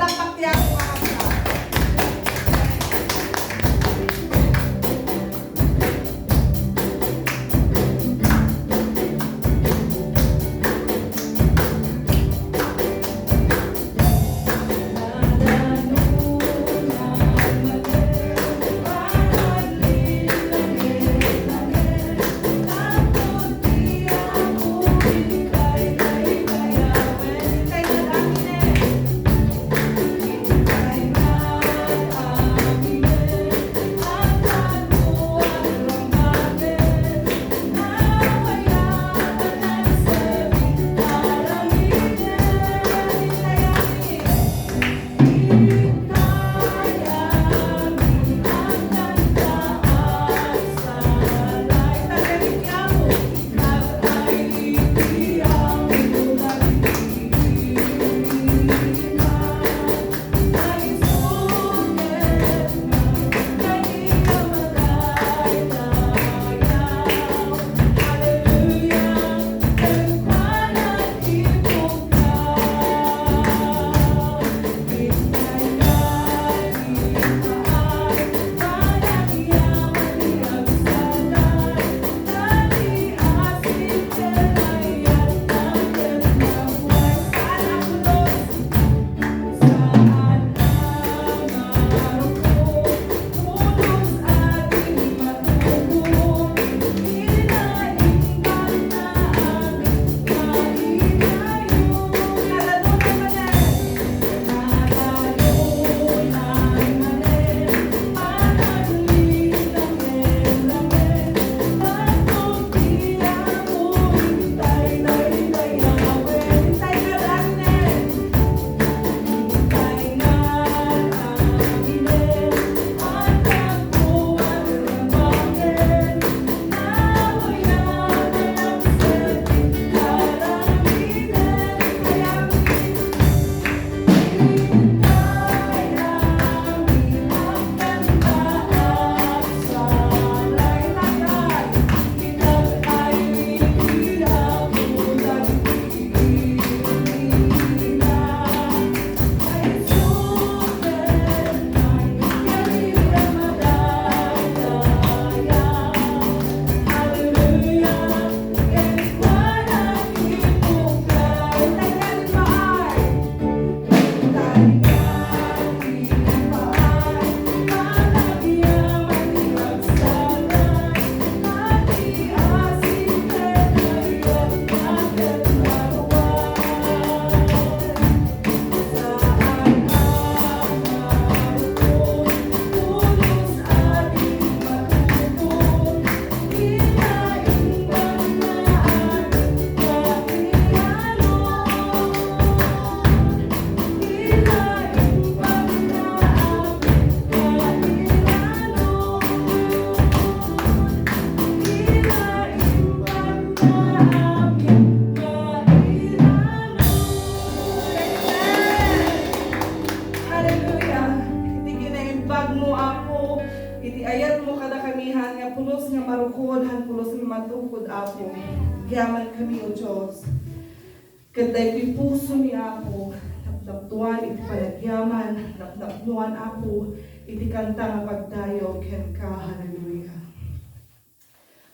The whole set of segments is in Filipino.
palakpak niya ako mga kapatid. pulos nga marukod, han pulos nga matukod Apo. Giyaman kami o Diyos. Kaday ko'y puso ni Apo, napnaptuan iti panagyaman, napnapnuan Apo, iti kanta nga pagdayo, ken ka, hallelujah.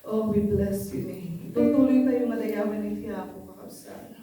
Oh, we bless your name. Itutuloy tayo madayaman iti Apo, kakabsana.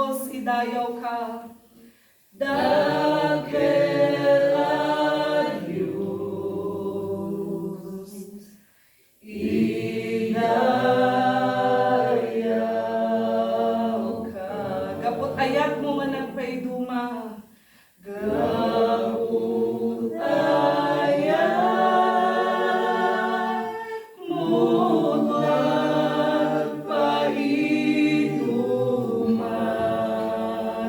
Diyos, idayaw ka. Dakel adios, idayaw ka. Gapot ayat mo man nagpaiduma. Gapot ayat mo nagpaiduma.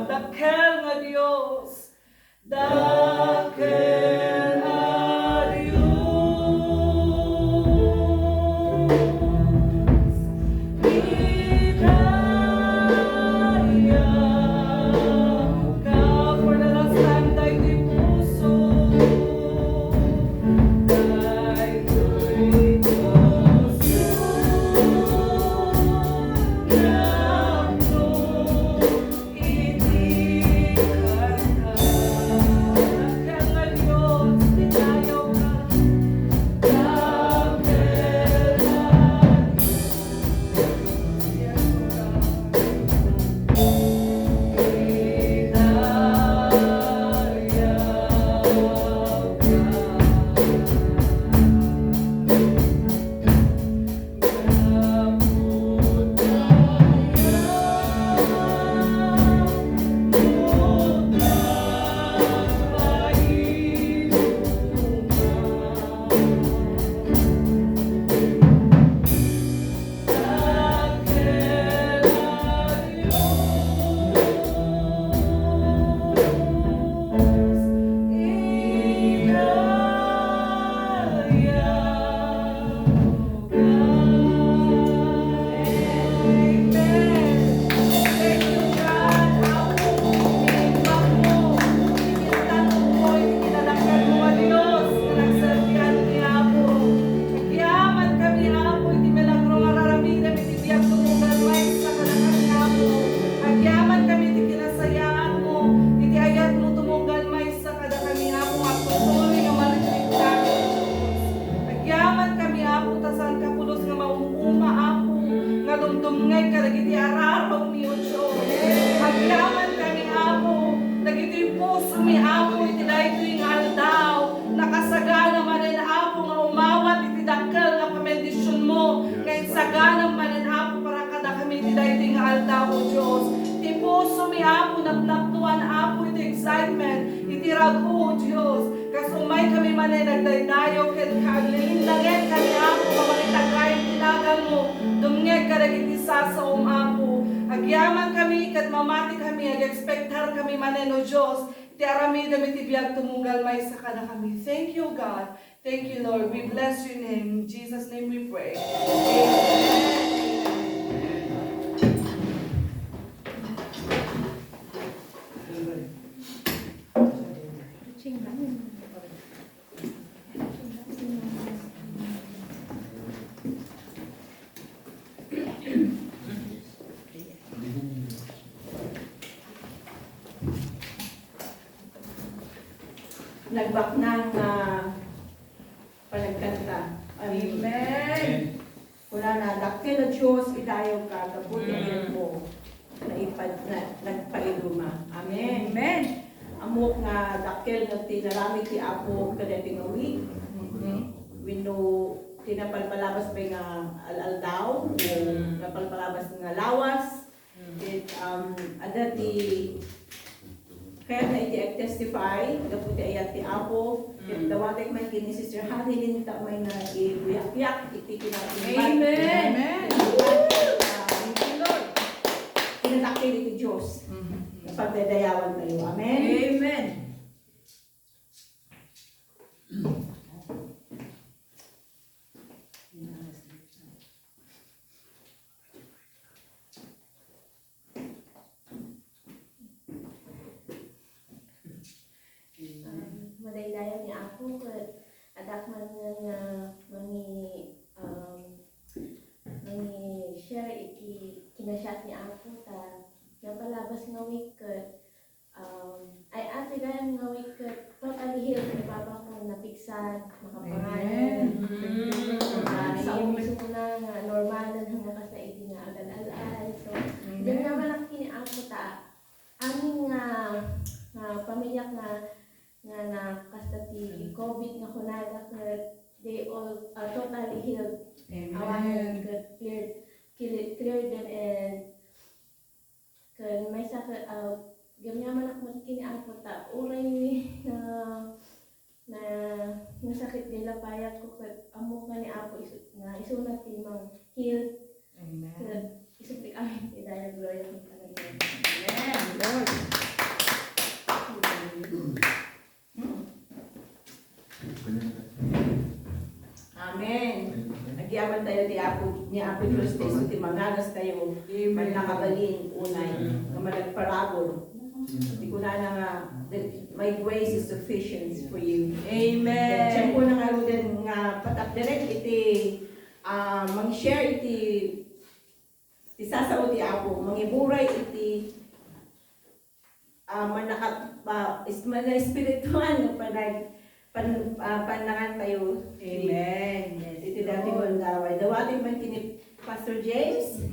Dakel nga Dios, dakel adios, idayaw ka. For the last time, tayo di puso, tayo di puso, napno itikan ka. Dakel nga Diyos, idayaw ka. Dakel adios. Yes, O dumdumngay ka lagi di araraw mi Dios. Agyaman kami apo, dagiti puso mi apo iti daytoy nga aldaw. Nakasagana manen apo nga umawat iti dakkel nga pamendisyon mo. Kay sagana manen apo para kada kami iti daytoy nga aldaw o Dios. Ti puso mi apo napnaptuan apo iti excitement, iti rago o Dios. Kasumay kami manen nagdaydayo ken kaglilindangen kami apo mamanitagay tinagan mo. Dumngeg ka dagiti sasaom apo. Agyaman kami ket mamati kami ag-expectar kami manen o Dios. Ti aramidem iti biag tumunggal maysa kada kami. Thank you God. Thank you Lord. We bless your name. In Jesus' name we pray. Amen. Nagbak ng panagkanta. Amen. Wala na, dakil na Diyos, idayaw ka, kabutin mo, nagpailuma. Amen. Amen. Amok nga dakil na tinarami ti Apo kada tingawi. Wino tinapalpalabas ba nga alaldaw, napalpalabas nga lawas. Ada ti kaya na iti testify, kaputi ayat ti Apo, dawatek man kini Sister Honey, linta may na iuyak-yak, iti kinatimbag. Amen. Thank you, Lord. Kinadakil iti Diyos. Pagdadayawan tayo. Amen. Amen. Madaydayan ni ako ket adak man nga mangi share iti kinasyat ni ako ta napalabas nga week ket ay ate gayan nga week ket totally healed ni papa ko napiksan makapangalan sa umis ko na nga normal na nga kasa iti nga agad-alal so diyan naman ako kini ako ta aming pamilya na kastati COVID nga kunaga they all totally healed. Awan cleared them and kan may sakit gamyaman ako kini ang puta uray na nasakit nila payat ko kat amo nga ni apo isunat timang healed. Amen. Isuplik amin ti daya gloria ng Panginoon. Amen. Lord. Amen. Nagyaman tayo ni Apo Diyos Teso ti manganas tayo. Man nakabalin unay. Nga managparabol. Di ko na nga, my grace is sufficient for you. Amen. Check ko na nga din nga patak direct iti mang-share iti sasao ti Apo. Mangiburay iti espiritual nga panangan tayo. Amen. Yes, iti dati mo ang gaway. Dawating man kini Pastor James,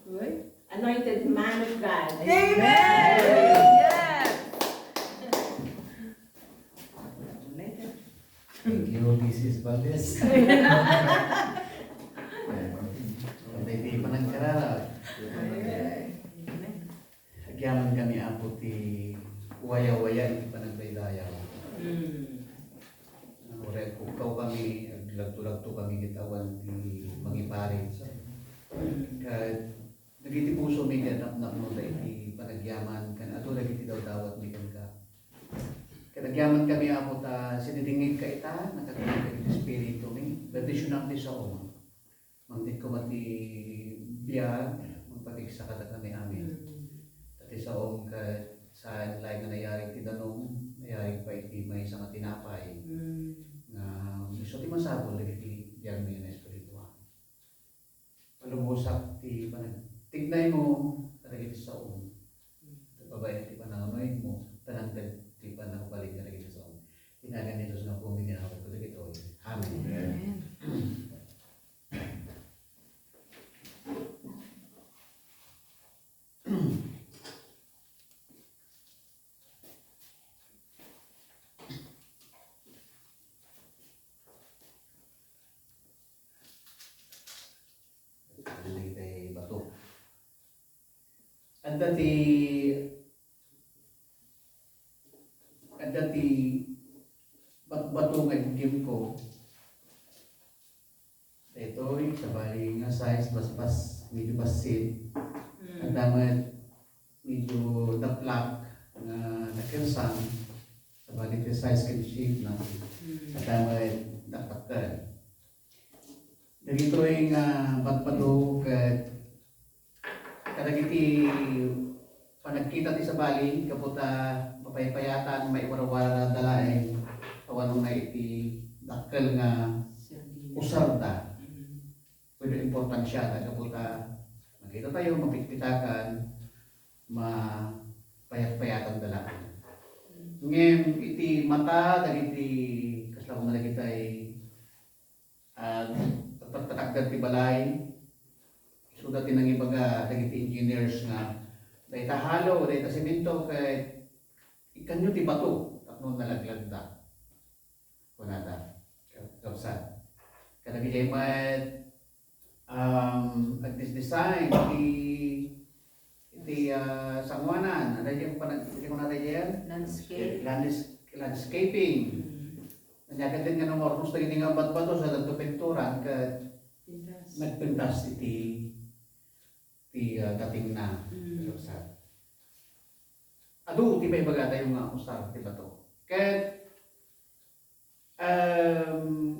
Good. anointed man of God. Amen. Yes. Thank you, Mrs. Valdez. Hindi pa nagkarara. Agyaman kami apo ti waya-waya, hindi pa nagbaydayaw. Ore kukaw kami, lagto-lagto kami kitawan ti mangipari. Nagiti puso mi anak mo da iti panagyaman kan ato nagiti daw dawat mi kan ka. Kanagyaman kami apo ta sinidingig ka ita, nakakita iti espiritu mi. Bendisyonan ti sa oma. Mangtit ko mati biyag, magpatig sa kata kami amin. Tati sa om ka sa lain nga nayari ti danong, nayari pa iti may isang tinapay. Na gusto ti masabol iti biyag mi na espiritual. Palumusak ti panag tignay mo, karagit sa om. Babae ti panangamoy mo, tanangtag ti panakabalik karagit sa om. Tinagan nito sa nga pong ginawag ko dito. Amen. At dati bato nga game ko. Ito, sabali nga size, baspas, medyo basit. At damat, medyo daplak na nakirsang. Sabali ito size kan shape na. At damat, dapat dagito yung batbato kat kadagiti panagkita ti sa bali kaputa mapaypayatan may warawara na dalain awanong na iti dakkel nga usarda pwede importansya na kaputa makita tayo mapitpitakan mapayat-payatan dalain ngem iti mata dagiti kasla ko na kita ay patagdag ti balay so dati nang ibaga dagiti engineers nga dahil tahalo, dahil tasimento kay ikanyo ti bato tapno nalaglag da kunada kapsat kada gijay mat at this design iti sangwanan ada yung landscaping nanyagan din nga ng ormus na nga bat-bato sa dato pinturan ka nagpintas iti dating na kapsat adu ti may baga tayo nga usar ti bato ket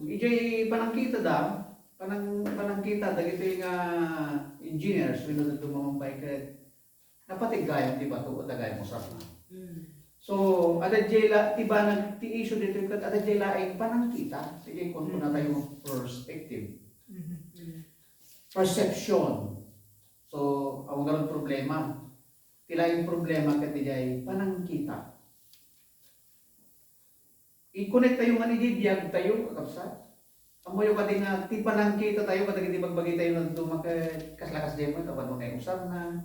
ijay panangkita panangkita dagiti nga engineers winod ito mamumpay ket napatigayam ti bato o tagayam usar na so ada jela ti banag ti issue dito ket ada jela ay panangkita sige kun na tayo perspective perception so ang garon problema tila yung problema ket dijay panangkita i-connect tayo nga ni biyag tayo kakapsat amoy ka din nga ti panangkita tayo kadagiti bagbagi tayo ng dumaket kaslakas demo tapano na usar na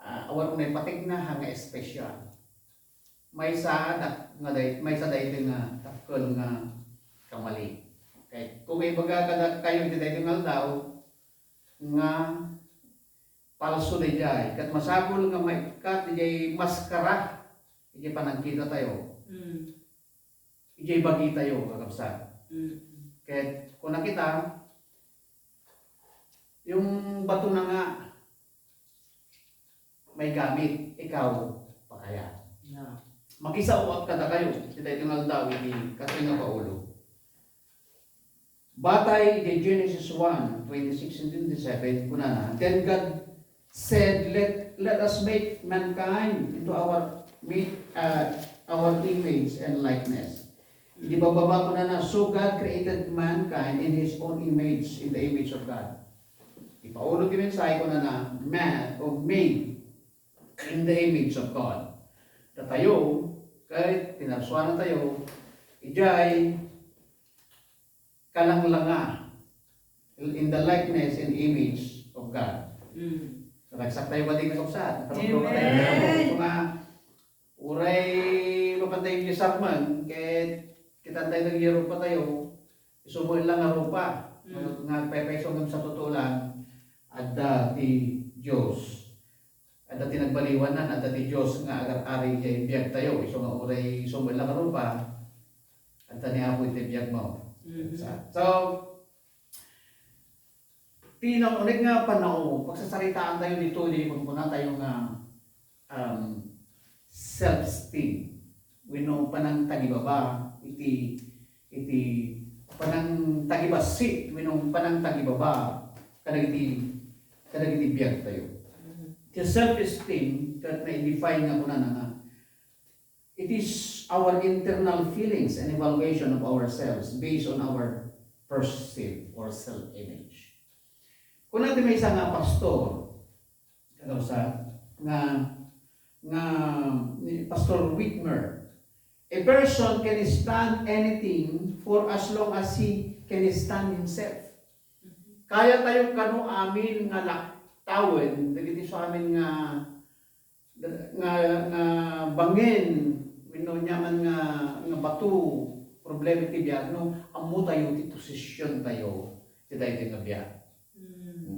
awan unay patignahan nga espesyal. May sa daytoy nga takkel nga kamali. Okay. Kung may baga kayo di daytoy nga aldaw nga palso di jay kat masabol nga may kat di maskara di panagkita tayo. Di bagi tayo kakabsat. Kaya kung nakita yung bato na nga may gamit, ikaw pakaya. Makisauat kada kayo, sila itong aldaw, hindi kasi nga paulo. Batay in Genesis 1:26 and 27, kuna na, then God said, let us make mankind into our image and likeness. Hindi bababa ko na, so God created mankind in His own image, in the image of God. Ipaulo kinensay ko na man or made in the image of God. Na tayo, kahit tinarsuan na tayo, ijay kalanglanga in the likeness and image of God. Nagsak tayo ba din nakapsat? Amen! Kung nga, uray mapantay yung sarman, kahit kita tayo nag-hero pa tayo, isumuin lang nga rupa. Nga pepesong sa tutulan, adda ti Diyos. Adda ti nagbaliwanan, adda ti Diyos nga agar-ari kay biyag tayo. Iso nga uray isumuin lang nga rupa, adda ni Apo iti biyag mo. So, pinangunig nga panao, pagsasaritaan tayo dito, di magpuna tayo nga self-esteem. Wino panang tagibaba, iti panang tagibasi, wino panang tagibaba, kadagiti biyag tayo. The self-esteem, that na-define nga muna na nga, it is our internal feelings and evaluation of ourselves based on our perceived or self-image. Kung natin may isang pastor, nga Pastor Whitmer, a person can stand anything for as long as he can stand himself. Kaya tayo kanu amin nga laktawin, dagiti sa amin nga bangin, wino nyaman nga bato, problema ti biyag, no, amo tayo ti posisyon tayo, ti tayo ti nga biyag.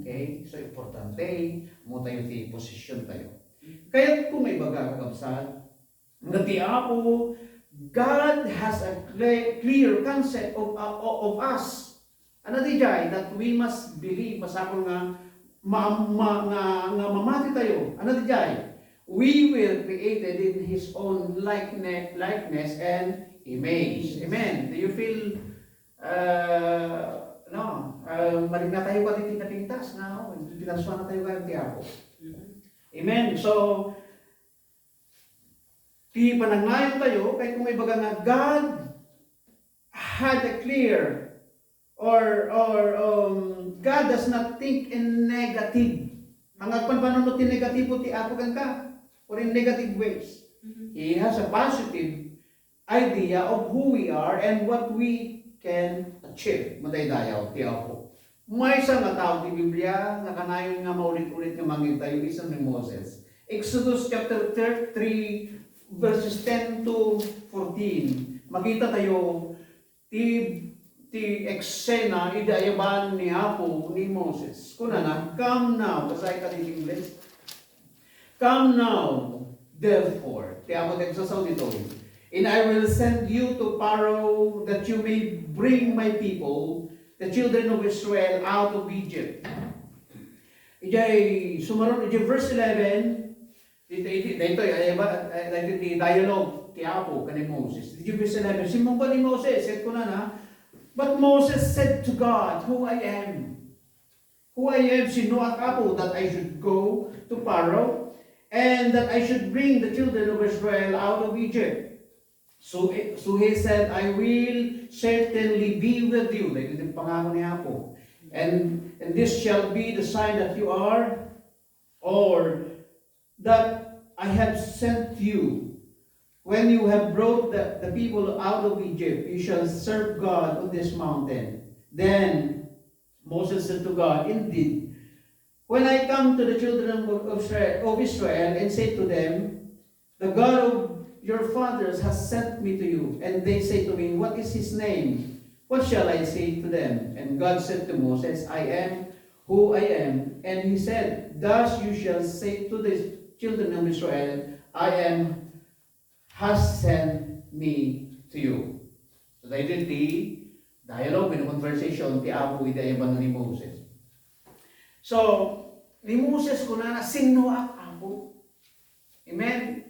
Okay? So, importante, amo tayo ti posisyon tayo. Kaya kung may baga kakabsat, nga ti Apo, God has a clear concept of us. Ano di jay, that we must believe, masapol nga, mamati tayo. Ano di jay? We were created in His own likeness and image. Amen. Do you feel, malig na tayo ka pinapintas na, pinasuan na tayo kayo ti Apo. Amen. So, di pananglayan tayo, kahit kung may baga nga, God had a clear God does not think in negative. Hanggang panunod ti negatibo ti Apo kang ka, or in negative ways. He has a positive idea of who we are and what we can achieve. Madaydayaw ti Apo. May isang nga tao ti Biblia, nga kanayon nga maulit-ulit nga mangin tayo, isang ni Moses. Exodus chapter 3, verses 10 to 14. Makita tayo, ti eksena, idayaban ni Apo, ni Moses. Kuna na, come now, basay ka din English. Come now, therefore, ti Apo nagsasaw dito, and I will send you to Pharaoh that you may bring my people, the children of Israel, out of Egypt. Ijay, sumaron, ijay verse 11, dito, di dialogue, ti Apo, ka ni Moses. Ijay verse 11, simong ba ni Moses, set ko na, but Moses said to God, who I am, sino at Apo, that I should go to Pharaoh, and that I should bring the children of Israel out of Egypt. So he said, I will certainly be with you. Like yung pangako ni Apo. And this shall be the sign that you are, or that I have sent you. When you have brought the people out of Egypt, you shall serve God on this mountain. Then Moses said to God, indeed, when I come to the children of Israel and say to them, the God of your fathers has sent me to you. And they say to me, what is his name? What shall I say to them? And God said to Moses, I am who I am. And he said, thus you shall say to the children of Israel, I am has sent me to you. So they did the dialogue and conversation ti Apo idayaban ni Moses. So, ni Moses ko na sino ang Apo? Amen?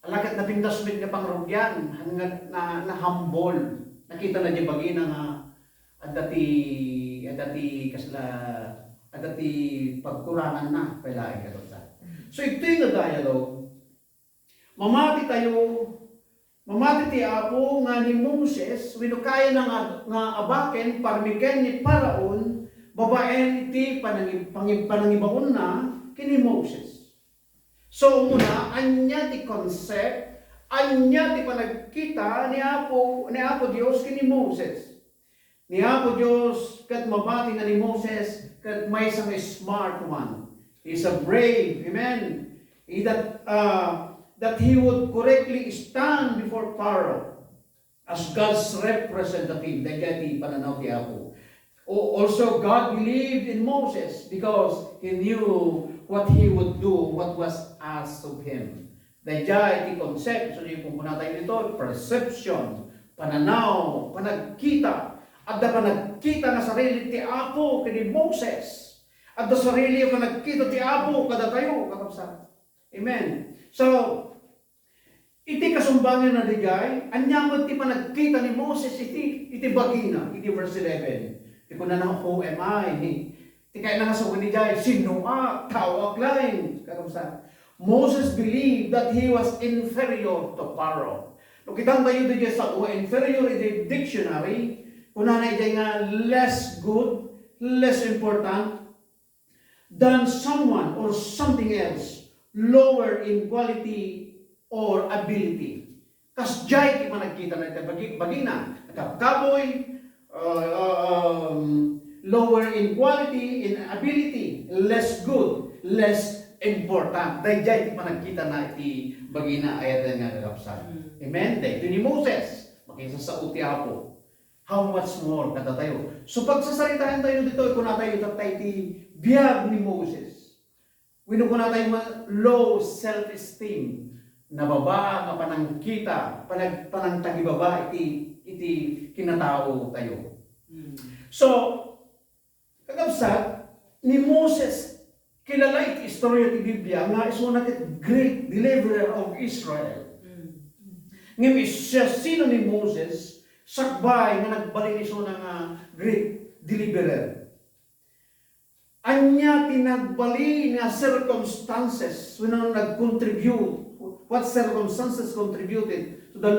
Alakat na pindasbit nga pangrugyan, hanggang na humble. Nakita na di bagina nga adati pagkurangan na pala ay karoon. So ito yung dialogue. Mamati ti Apo nga ni Moses, winukaya na nga abaken, parmiken ni Paraon, babaen iti panangibaon na kini Moses. So muna, anya ti concept, anya ti panagkita ni Apo Dios kini Moses. Ni Apo Dios kat mabati na ni Moses kat may isang smart man. He's a brave, amen. That he would correctly stand before Pharaoh as God's representative. Dagiti pananaw ti Apo. Also, God believed in Moses because he knew what he would do, what was asked of him. Dayjay ti concept, so yung pumunatay nito, perception, pananaw, panagkita, at da panagkita na sarili ti Apo kini Moses, at da sarili panagkita ti Apo kada tayo, kakapsa. Amen. So, iti kasumbangan na digay, anyamot ti panagkita ni Moses, iti bagina, iti verse 11. Iti ko na who am I? Iti kaya na nga sa unigay, sino tawag lain. Kakapsa. Moses believed that he was inferior to Pharaoh. No kitang tayo dito sa inferior in the dictionary, kuna na ito nga less good, less important than someone or something else, lower in quality or ability. Kasjay ki managkita na ito bagina, kaboy, lower in quality, in ability, less good, less important. Dayjay ti panagkita na iti bagina ayat nga kakapsan. Amen? Dahil ni Moses, makisa sa uti Apo. How much more kada tayo? So pagsasalitaan tayo dito, kung na tayo tatay ti biyag ni Moses. Wino ko na tayo low self-esteem. Nababa nga panangkita, panangtagibaba iti kinatao tayo. So, kakapsat, ni Moses, kilala iti istorya ti Biblia nga is one of the great deliverer of Israel. Ngayon, siya sino ni Moses, sakbay nga nagbalin iso ng great deliverer. Anya tinagbali nga circumstances when nag-contribute, what circumstances contributed to the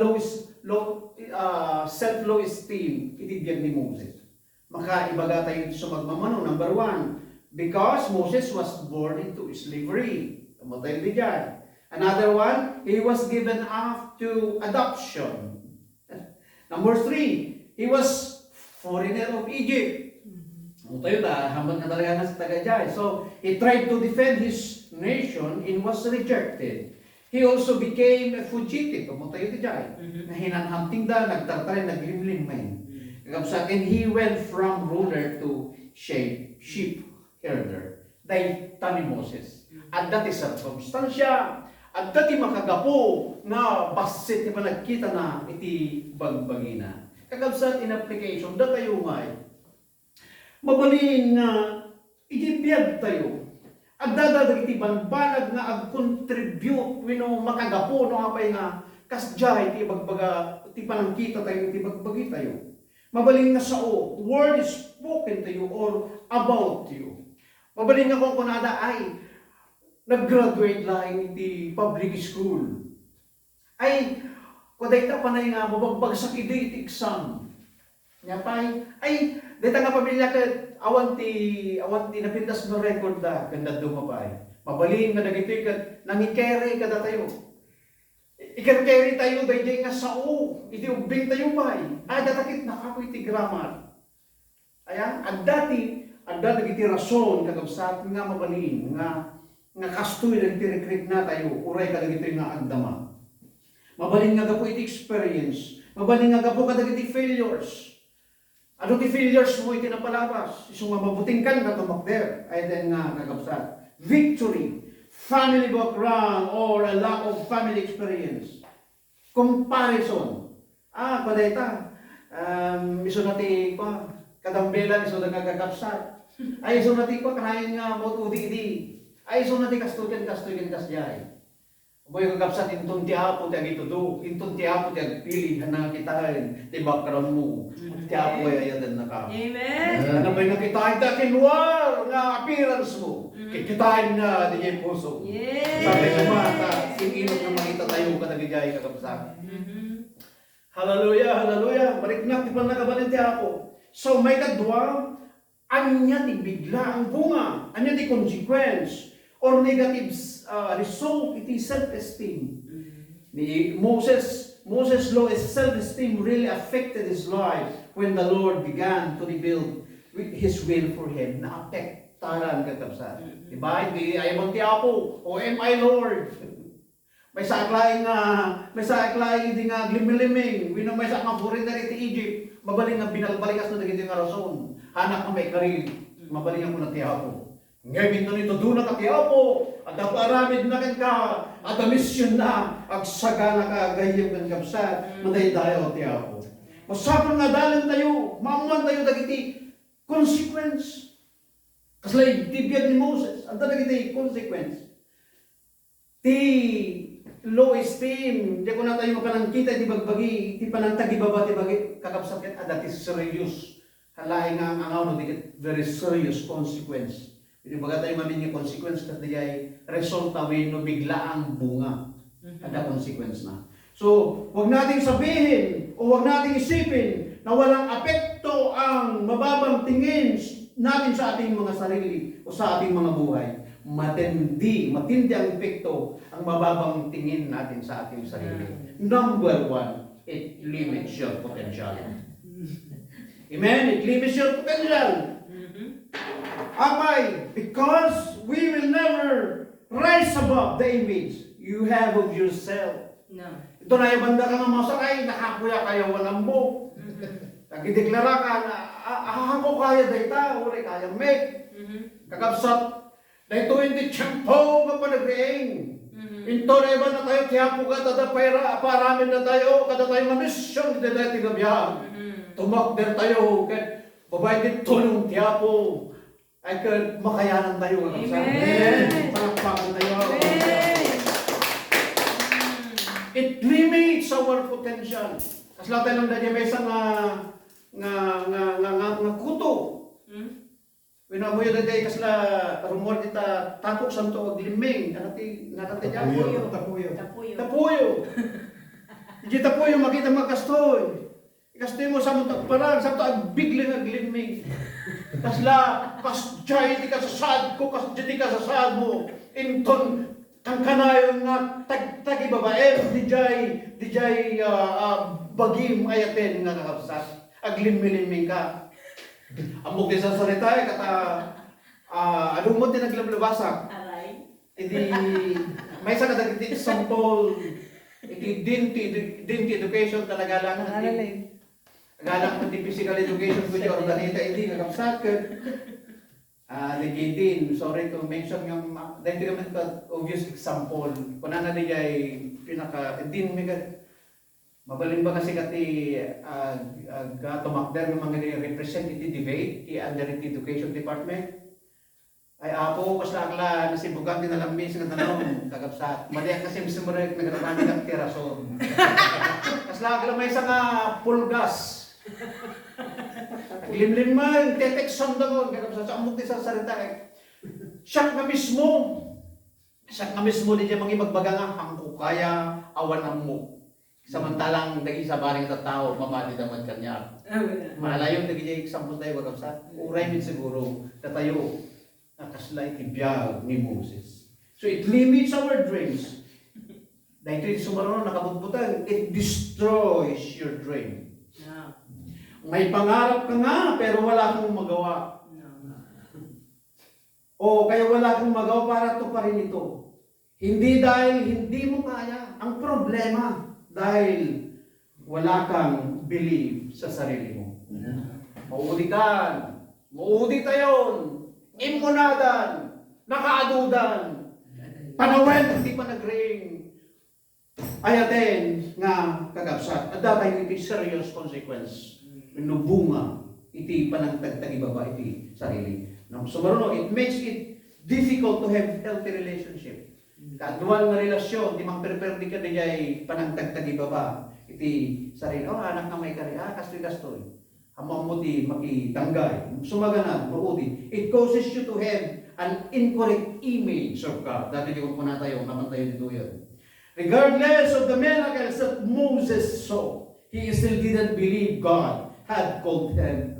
self-low esteem itibiyag ni Moses. Makaibaga tayo sa magmamano. Number one, because Moses was born into slavery. Tamatay din dyan. Another one, he was given up to adoption. Number three, he was foreigner of Egypt. Tayo ta, hambang na talaga nga sa taga-jay. So, he tried to defend his nation and was rejected. He also became a fugitive. Tayo ti jay. Nahinanhamting da, nagtartay, naglimlim. And he went from ruler to sheep herder. Dahil tani Moses. At dati circumstansya, at dati makagapo nga basit na panagkita na iti bagbagina. Kagabsat in application, da tayo ngay. Mabalin nga itibiyag tayo. At dadadag iti banbanag nga ag-contribute wino makagapo no apay nga kasjay iti bagbaga iti panangkita tayo iti bagbagi tayo. Mabalin nga sao, word is spoken to you or about you. Mabalin nga kung kunada ay nag-graduate lang iti public school. Ay, kuday ta panay nga mabagbag sa iti exam. Nga pay, ay, dita nga pamilya ka, awan ti napintas no record da, ganda dumapay. Mabalin nga nagitoy ka, nangikere ka da tayo. Ikan-carry tayo, dayjay nga sao, iti ubing tayo pay. Ay, datakit na ako iti grammar. Ayan, at dati, Anda dagiti rason kakabsat nga mabalin nga kastoy dagiti recruit na tayo uray ka dagiti nga agdama. Mabalin nga gapo iti experience. Mabalin nga gapo ka dagiti failures. Ano ti failures mo iti napalabas? Isong mabuting kan katumakder ay din nga kakabsat. Victory, family background, or a lack of family experience. Comparison. Padayta. Iso nati ko kadambelan iso nga kakabsat. Ay iso nati ko kanayon nga mo udi. Ay iso nati kastugan kasjay. Boy kakabsat inton ti apo ti agitudo, inton ti apo ti agpili na kitahin ti background mo. Ti apo ay ayadan na ka. Amen. Ano ba nga kitahin ta kinwar nga appearance mo? Kitahin na di puso. Yes. Sabi naman ta sininog na makita tayo kadagijay kakabsat. Hallelujah, hallelujah. Mariknak ti panagabalin ti apo. So may kadwa anya ti bigla ang bunga, anya ti consequence or negative result iti self-esteem. Ni Moses' law is self-esteem really affected his life when the Lord began to rebuild His will for him. Naapektaran kakabsat. Diba? Hindi ayaw ti apo. O am I Lord? May saaklaing hindi nga glimiliming. May sa mga foreigner iti Egypt. Mabaling nga binalbalikas na naging nga rason. Anak na may karil. Mabaling ako na ti apo. Ngayon nito doon na kakiapo, at aparamid na kan ka, at amisyon na, agsaga na ka, gayim kan kapsat, maday tayo ti apo. Masapang nga dalan tayo, maamuan tayo dagiti consequence. Kaslay, tibiyag ni Moses, at dagiti consequence. Ti low esteem, di ko na tayo mapanangkita, di bagbagi, ti panantagi baba, ti bagi, kakapsat kat, at is serious. Halahin nga ang angaw, no, di very serious consequence. Hindi baga tayo mamin yung consequence kasi ay resulta no bigla ang bunga. Ada consequence na. So, huwag nating sabihin o huwag nating isipin na walang apekto ang mababang tingin natin sa ating mga sarili o sa ating mga buhay. Matindi ang epekto ang mababang tingin natin sa ating sarili. Number one, it limits your potential. Amen? It limits your potential. Amay, because we will never rise above the image you have of yourself. No. Ito na yung banda ka nga masakay, nakakuya kayo walang mo. Nagideklara ka na, ako kaya dayta, uri kaya make. Kakabsat, na ito hindi tiyempo mapanagriing. Ito na iba na tayo, tiyapo ka, tada paramin na tayo, kada tayo nga mission, hindi tayo tigabiyaan. Tumakder tayo, babae dito ng tiyapo. Ay makayanan tayo. Amen. Palakpakan tayo. It limits our potential. Kasi lahat tayo lang dahil may isang nga kuto. Winamuyo na dahil kasi rumor kita tapok santo agliming. Nakati dyan. Tapuyo. Hindi tapuyo makita makastoy. Ikastoy mo sa mong parang sa ito agbigling agliming. Kasla, kasjay di ka sa sad ko, kasjay di ka sa sad mo. Inton, kang kanayon nga, tagi babae, di jay bagim ayaten nga kakabsat. Agliming ka. Amok din sa salita, kata, ano mo din naglablabasak? Aray. Hindi, may isa kadagiti sample, iti dinti education talaga lang. Nagalang ko di physical education ko di ordanita hindi kakabsat ka. Din, sorry to mention yung, dahil naman ka obvious example. Kung na di ay din may mabalin ba kasi kati tumakder ng mga representative debate under education department. Ay apo, kas lagla, nasibugan din alam bis ng tanong, kakabsat. Mali kasi misimurek, nagramani ng tirason. Kas lagla may isang pulgas. Limlim man, tetekson daw, kakabsat, sa amok din sa salita Siyak na mismo din niya mga magbaga nga, hangko kaya, awan ang mo. Samantalang naging sa baring na tao, mamali naman kanya. Malayo naging niya example tayo, kakabsat. Uray min siguro, tatayo. Nakaslay ibiyag ni Moses. So it limits our dreams. Dahil ito yung sumarunong nakabutbutan, it destroys your dream. May pangarap ka nga, pero wala kang magawa. O kaya wala kang magawa para tuparin ito. Hindi dahil hindi mo kaya. Ang problema, dahil wala kang believe sa sarili mo. Mauuditan. Mauudit tayon. Imunadan. Nakaadudan. Panawen, hindi pa nag-ring. Ayaten nga kagabsat. At datay iti serious consequence. Nubunga. Iti panagtagtagi baba iti sarili. So maruno, it makes it difficult to have healthy relationship. Kaduan nga relasyon, di mang perperdi ka dijay panagtagtagi baba. Iti sarili, oh anak na may kari, kastoy-kastoy. Hamang mo di makitanggay. Sumaganad, maudi. It causes you to have an incorrect image of God. Dati di ko na tayo, naman tayo dito yun. Regardless of the miracles that Moses saw, he still didn't believe God had called him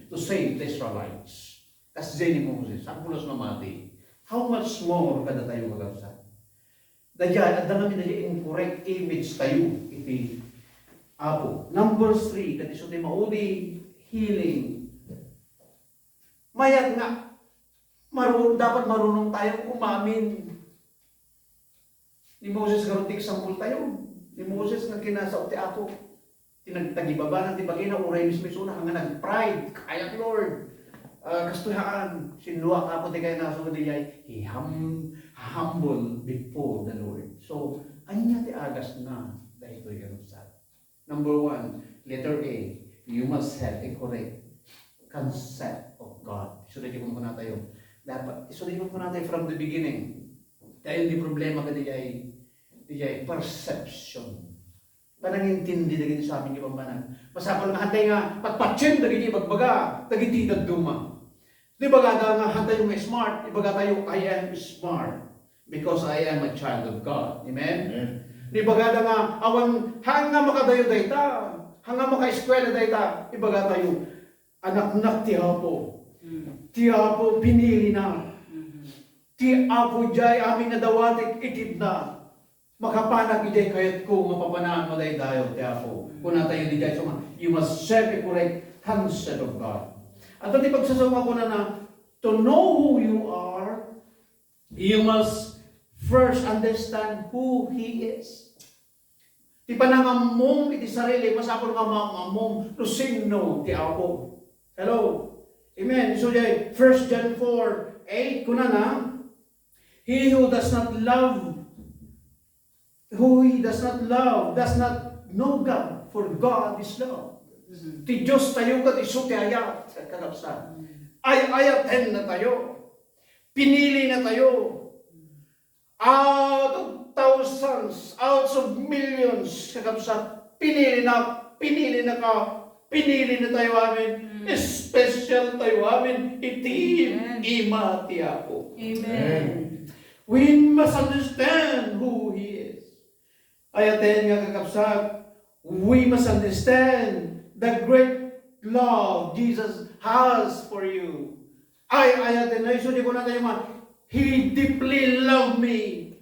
to save the Israelites. Kasi ni Moses, ang pulos na mati. How much more kada tayo magabsa? Dadyan, at namin na incorrect image tayo. Iti Apo. Number 3, that is the maudi healing. Mayat nga, dapat marunong tayong umamin. Ni Moses garutik sampul tayo. Ni Moses nga kinasa ti Apo. Tinagtagibaba ng tibagina, uray mismo na hanggang nag-pride. Kaya Lord. Kastuhaan, sinuwa ka po di kayo nasunod niya, he humble before the Lord. So, ano niya ti agas na dahil ito'y ganun sa. Number 1, letter A, you must have a correct concept of God. Isudin ko na tayo. Dapat, isudin ko na tayo from the beginning. Dahil di problema ka di ay perception. Panangintindi na gini sa amin yung pambanan. Masapal nga hantay nga, patpatsin na gini bagbaga, tagiti dagduma. Di ba nga hantay yung smart, di ba tayo, I am smart because I am a child of God. Amen? Di ba nga, awan, hanga makadayo dayta, hanga maka-eskwela dayta, di ba tayo, anak-nak ti Apo. Ti Apo pinili na. Ti Apo jay aming nadawatik itid na. Makapanag ijay kayat ko, mapapanaan mo dahi dayo, ti Apo. Kung tayo di jay, so you must have a correct concept of God. At di pagsasawa ko na to know who you are, you must first understand who He is. Di pa nangamong iti sarili, masapol nga mangamong to sino ti Apo. Hello? Amen. So, 1 John 4:8, kuna na, he who does not love does not know God, for God is love. Ti Diyos tayo kat iso ti ayat, kagapsa. Ayaten na tayo. Pinili na tayo. Out of thousands, out of millions, kagapsa. Pinili na tayo amin. Special tayo amin. Iti ima ti Apo. Amen. We must understand who He is. Ayaten nga kakapsat, we must understand the great love Jesus has for you. Ayaten na iso di ko natin yung He deeply loved me.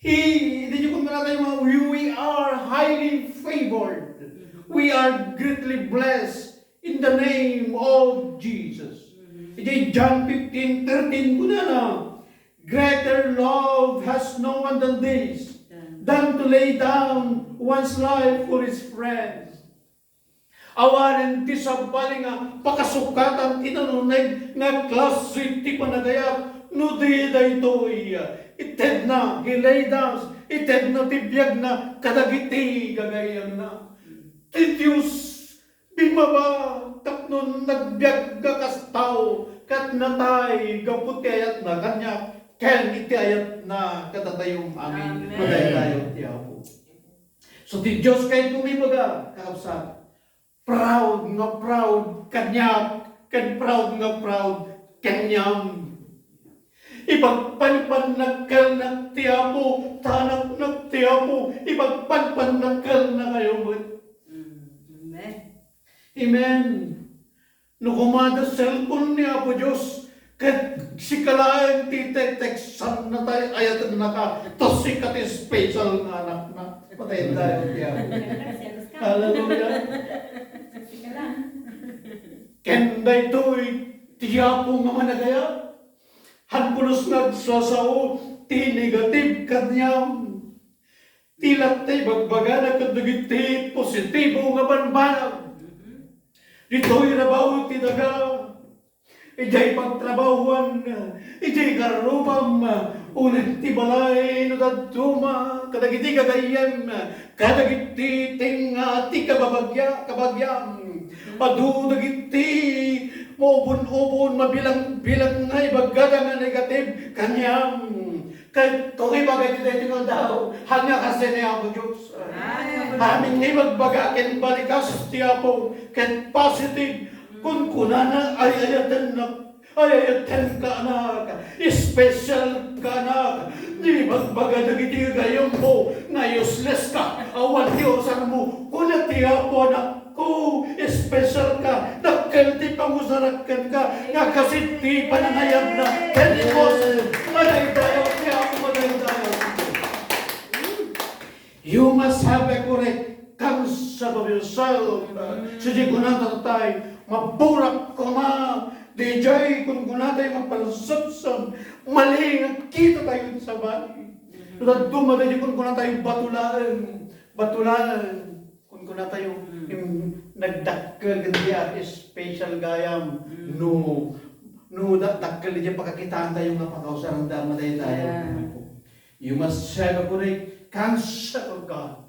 Di ko natin yung we are highly favored. We are greatly blessed in the name of Jesus. Iti John 15:13 ko na. Greater love has no one than this, than to lay down one's life for his friends. Awanen ti sabbali nga pakasukatan tinanunay nga klase ti panagayat no di daytoy ited na hilay down ited na ti biyag na kadagiti gagayam na ti Diyos bimaba tapnon nagbiag kastaw kat natay gaputi ayat na kanya ken iti ayat na katatayong amin madaydayon ti Apo. So ti Diyos kay tumibaga kakabsat proud kanyak ken proud kanyam ipagpanpanagkal na ti Apo tanak na ti Apo ipagpanpanagkal na kayo mo. Amen. No kumada cellphone ni Apo Diyos kat si kalaeng titeksan na tayo ayatan na ka to si kat special nga anak na patayin tayo ti Apo. Hallelujah. Kenday to'y ti Apo nga managaya Hanpulos nagsasao, ti negative kanyam. Tilat tay bagbaga na kadagiti positibo nga banbanag. Dito'y rabaw ti daga. Ijay pagtrabahuan, ijay karumam, ulit ti balay no daduma, kadagiti kagayem, kadagiti tinga ti kabagyam, padudagiti mubun-ubun, mabilang-bilang nga ibagada nga negative, kanyam. Kaya kung ibagay ti dayo daw, hanga kasi niya ako Diyos. Amin nga ibagbaga, balikas ti Apo, ken positive, kung kunana ay ayatan ka anak, special ka anak, di magbaga dagiti gayong mo, na useless ka, awan Diyosan mo, kuna ti Apo anak ko, special ka, nagkalti pangusarakan ka, nakasiti panangayag na, Pentecost, maday tayo, ti Apo maday tayo. You must have a correct concept of yourself. Sige ko na tatay, maburak ko ma, DJ kung kunatay mapalasapsam, mali nga kita tayo sa bali. Dumaday kung kunatay batulaan, kung kunatay nagdakkel gandiya, special gayam, no, dakkel diya pagkakitaan tayo nga pakausarang damaday tayo. You must have a correct concept of God.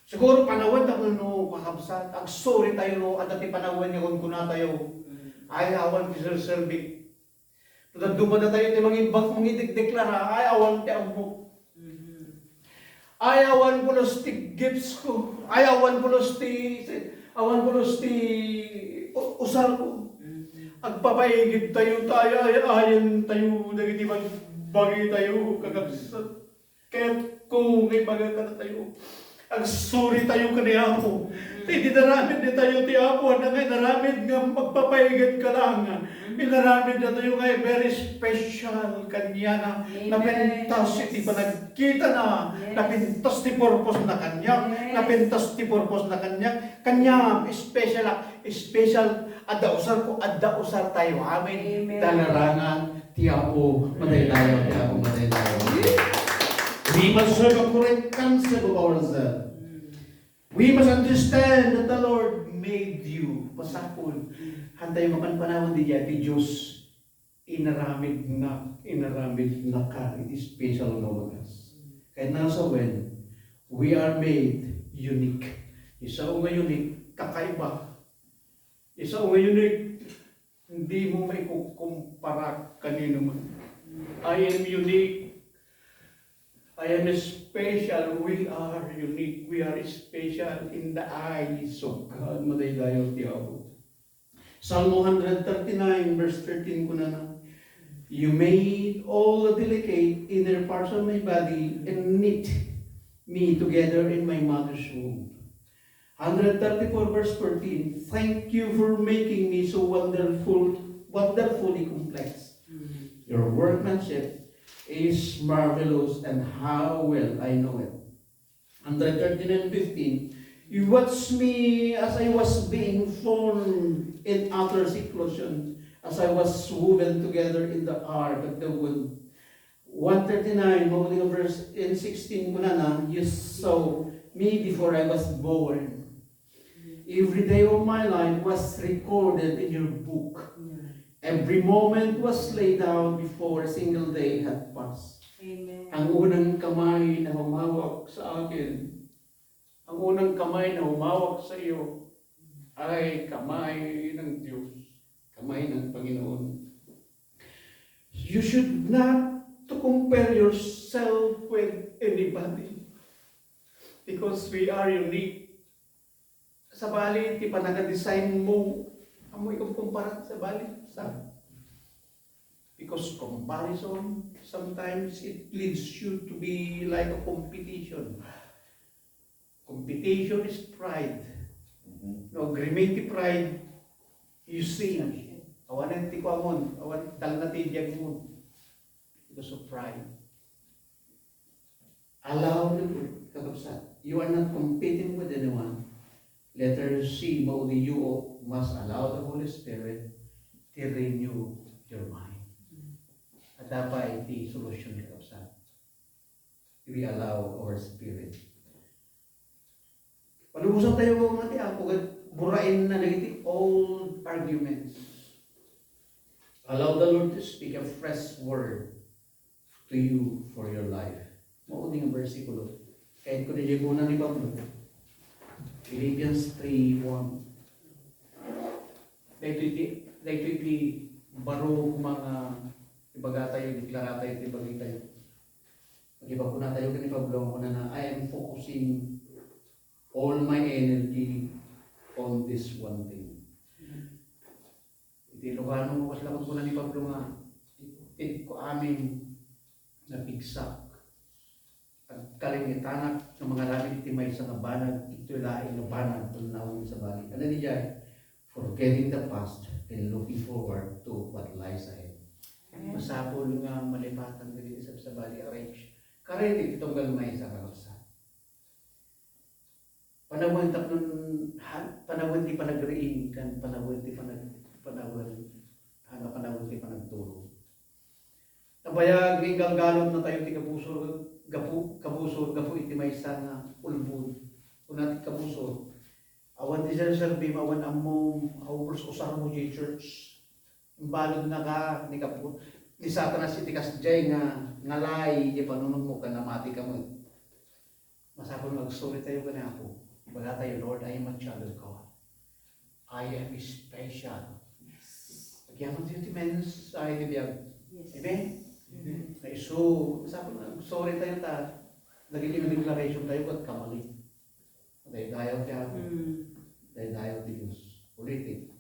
Siguro panawad ako no kakabsat. Ang sorry tayo no at ati panawad niya kung kuna tayo. Ay awan kisar serbi. Tudad dumada tayo ti mangibak mangideklara. Ay awan ti amok. Ay awan ko los ti gifts ko. Ay awan ko los ti usal ko. Agpapaigid tayo ay ayan tayo dagiti magbagi tayo kakabsat. Kaya't kung may baga ka na tayo. Ang sorry tayo kaniya mo. Hindi naramid na tayo ti Apo na ngay naramid nga magpapaigad ka lang. Inaramid na tayo ngay very special kanya na napintas iti panagkita na napintas ti purpose na kanya napintas ti purpose na kanya special adda usar tayo amin dalarangan ti Apo maday tayo ti Apo maday tayo. We must have a correct concept of ourselves. We must understand that the Lord made you. Pasapol. Hantay mapanpanahon di di Diyos. Inaramid na ka. It is special na wagas. Kahit nasa when, we are made unique. Isa o nga unique, kakaiba. Isa o nga unique, hindi mo may kukumpara kanino man. I am unique. I am special. We are unique. We are special in the eyes of God. Maday tayo ti Apo. Psalm 139 verse 13 ko na. You made all the delicate inner parts of my body and knit me together in my mother's womb. 134 verse 14. Thank you for making me so wonderfully complex. Your workmanship is marvelous, and how well I know it. 139:15. You watched me as I was being formed in utter seclusion, as I was woven together in the ark of the womb. 139, moving verse in 16 ko na, you saw me before I was born. Every day of my life was recorded in your book. Every moment was laid down before a single day had passed. Amen. Ang unang kamay na humawak sa akin, ang unang kamay na humawak sa iyo, ay kamay ng Diyos, kamay ng Panginoon. You should not to compare yourself with anybody because we are unique. Sa bali, di pa naka-design mo, amo ikaw kumpara sa bali. Because comparison, sometimes it leads you to be like a competition. Competition is pride. No, grimiti pride, you see. Awan ti kwamon, awan talnati diag mo. Because of pride. Allow the Lord, kababsat. You are not competing with anyone. Letter C, mauli you must allow the Holy Spirit to renew your mind. at dapat iti solusyon ka sa we allow our spirit. Palubusan tayo ko mati ako burain na nagiti old arguments. Allow the Lord to speak a fresh word to you for your life. Mauni nga versikulo. Kahit ko na muna ni Pablo. Philippians 3:1. Dahito iti baro mga ibaga tayo, deklara tayo, ibagi tayo. Mag-iba ko na tayo ni Pablo ko na I am focusing all my energy on this one thing. Iti Ilocano, mas lamang ko na ni Pablo nga, iti ko amin na bigsak at kalingitanak ng mga ramid iti may sa banag, ito laing na banag tunawin sa bali. Ano niya? Forgetting the past and looking forward to what lies ahead. Masapol nga malipatan dili sa bali arrange. Karete itong galmay sa karosa. Panahon di panagriin kan panahon di panagtulong. Nabayag ng galgalon na tayo ti kabusor gapu iti may nga ulbud. Kunat kabusor. Awan di serbi awan ammo awers usar mo di church. Imbalod na ka ni kapu ni Satanas iti kasjay nga ngalay di panunong mo kan namati ka mo. Masapol mag-story tayo kana ako. Baga tayo, Lord, I am a child of God. I am special. Pagyaman tayo ti mensahe ti biyag. Amen? Na iso, masapol mag-story tayo ta. Nagiging declaration tayo at kamali. Dayo ti ako. Dayo ti Diyos. Ulitin.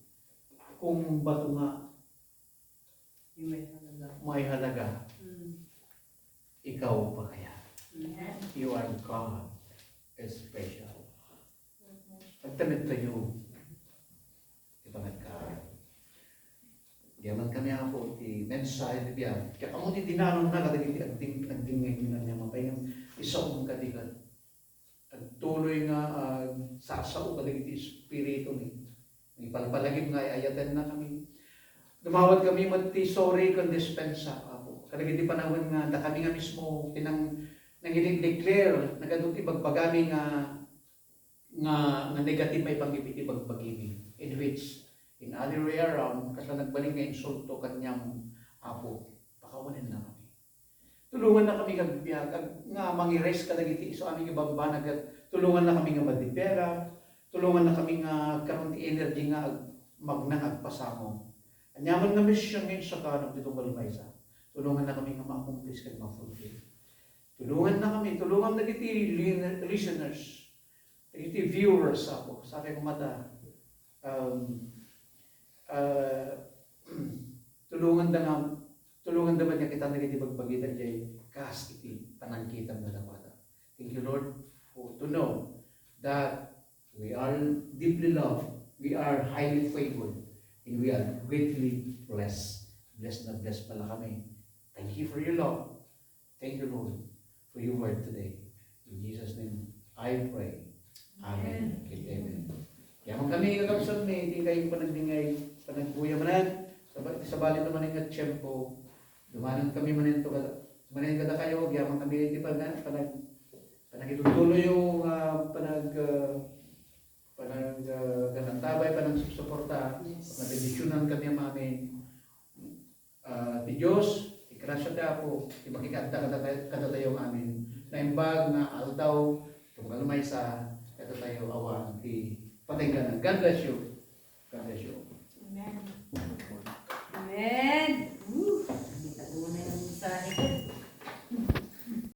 Kung bato nga may halaga, ikaw pa kaya. You are God. Special. Pagtamit tayo, ipangat ka. Diyaman kami ako, mensahe ni Biyan. Kaya kamo di dinanong na, kadagiti agdingay na niya mapayang isang kadikat. At tuloy nga sasao kadagiti espiritu ni. May palpalagim nga ayatan na kami. Dumawad kami mati sorry kung dispensa ako. Kadagiti panahon nga, da kami nga mismo nanginig-declare, nagaduti bagbagami nga negative may pangibiti bagbagimi. In which, in other way around, kasi nagbalik nga insulto kanyang apo, pakawanin na kami. Tulungan na kami kagbiag, nga mangires ka nagiti iso aming ibabbanag at tulungan na kami nga madipera, tulungan na kami nga karon ti energy nga magnangagpasamo. Anyaman nga mission ngayon sa kanong ditong balmaysa. Tulungan na kami nga ma-accomplish kag ma-fulfill. Tulungan na kami, tulungan na kiti listeners, kiti viewers ako, sa aking mata. Tulungan naman niya kita na kiti bagbagitan jay kas iti panangkitan na damata. Thank you Lord to know that we are deeply loved, we are highly favored, and we are greatly blessed. Blessed na blessed pala kami. Thank you for your love. Thank you Lord for your word today. In Jesus' name, I pray. Amen. Amen. Kaya kung kami kakapsat may hindi kayong panagdingay, panagbuya manan, sa bali naman ng tiyempo, dumanan kami manin kada kayo, kaya kami hindi panagitutuloy yung ganantabay, panagsusuporta, nabibisyonan kami ang amin. Di Diyos, ikrasya tayo po, makikanta kada tayo ang amin. Na imbag na aldaw, tungkol may sa kada tayo awan, di patay ka na. God bless you. God bless you. Amen. Amen.